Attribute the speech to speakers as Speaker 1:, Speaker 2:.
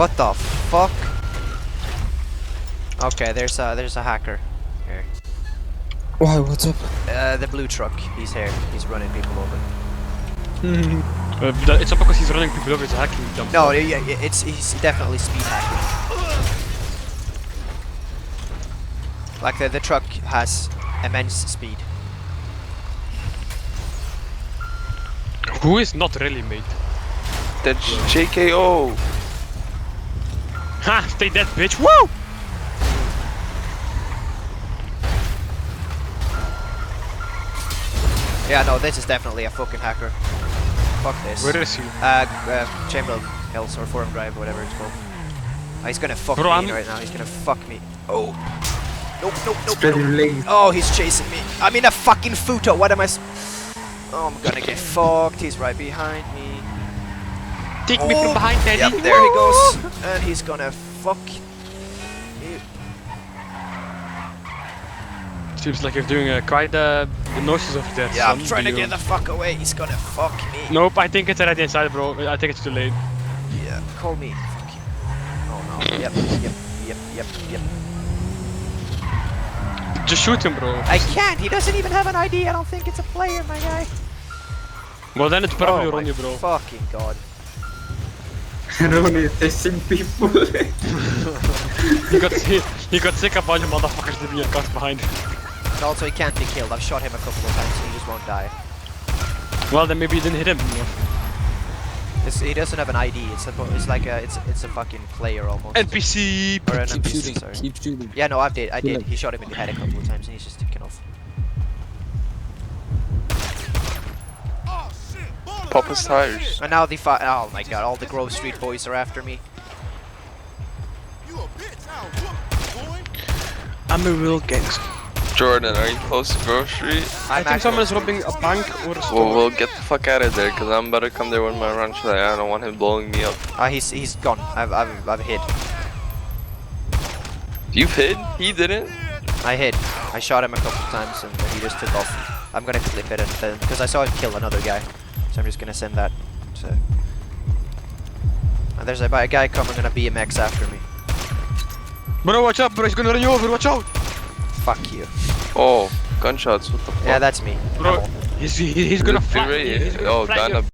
Speaker 1: What the fuck? Okay, there's a hacker here.
Speaker 2: Why? What's up?
Speaker 1: The blue truck. He's here. He's running people over.
Speaker 3: It's not because he's running people over, it's hacking them.
Speaker 1: No, he's definitely speed hacking. Like the truck has immense speed.
Speaker 3: Who is not really mate?
Speaker 4: That's JKO.
Speaker 3: Ha! Stay dead, bitch! Woo!
Speaker 1: Yeah, no, this is definitely a fucking hacker. Fuck this.
Speaker 3: Where is he?
Speaker 1: Chamberlain Hills or Forum Drive, whatever it's called. Oh, he's gonna fuck
Speaker 3: Bro,
Speaker 1: me right now. He's gonna fuck me. Oh. Nope, nope, nope,
Speaker 2: Spread your
Speaker 1: nope.
Speaker 2: legs.
Speaker 1: Oh, he's chasing me. I'm in a fucking futo. What am I? Oh, I'm gonna get fucked. He's right behind me.
Speaker 3: Take me from behind, Daddy!
Speaker 1: Yep, there he goes. And he's gonna fuck me.
Speaker 3: Seems like you're doing quite the noises of death.
Speaker 1: Yeah, I'm
Speaker 3: son.
Speaker 1: trying to
Speaker 3: Do
Speaker 1: get
Speaker 3: you-
Speaker 1: the fuck away. He's gonna fuck me.
Speaker 3: Nope, I think it's already inside, bro. I think it's too late.
Speaker 1: Yeah, call me. Fuck you. Oh no. Yep, yep.
Speaker 3: Just shoot him, bro.
Speaker 1: I can't. He doesn't even have an ID. I don't think it's a player, my guy.
Speaker 3: Well, then it's probably
Speaker 1: Oh my
Speaker 3: Ronnie, bro.
Speaker 1: fucking god.
Speaker 2: Ronnie is testing people.
Speaker 3: He got sick of all you motherfuckers to be cast behind.
Speaker 1: And also, he can't be killed. I've shot him a couple of times and he just won't die.
Speaker 3: Well, then maybe you didn't hit him.
Speaker 1: He doesn't have an ID. It's like it's a fucking player almost.
Speaker 3: NPC!
Speaker 1: Or an
Speaker 2: Keep
Speaker 1: NPC,
Speaker 2: shooting.
Speaker 1: sorry.
Speaker 2: Keep shooting.
Speaker 1: Yeah, no, I did.
Speaker 2: Kill him.
Speaker 1: He shot him in the head a couple of times and he's just taken off.
Speaker 4: Pop his tires.
Speaker 1: And now oh my god, all the Grove Street boys are after me.
Speaker 3: I'm a real gangster.
Speaker 4: Jordan, are you close to Grove Street?
Speaker 3: I think someone is robbing a bank or a store.
Speaker 4: Well, we'll get the fuck out of there, cause I'm about to come there with my ranch. I don't want him blowing me up.
Speaker 1: He's gone. I've hit.
Speaker 4: You've hit? He didn't?
Speaker 1: I hit. I shot him a couple of times and he just took off. I'm gonna clip it and then because I saw him kill another guy, so I'm just gonna send that. To... And there's a guy coming on a BMX after me.
Speaker 3: Bro, watch out, bro. He's gonna run you over. Watch out.
Speaker 1: Fuck you.
Speaker 4: Oh, gunshots. What the fuck?
Speaker 1: Yeah, that's me.
Speaker 3: Bro,
Speaker 1: Ammo.
Speaker 3: he's gonna
Speaker 4: Is it
Speaker 3: fly.
Speaker 4: Fury?
Speaker 3: He's gonna
Speaker 4: Oh,
Speaker 3: fly your
Speaker 4: Ghana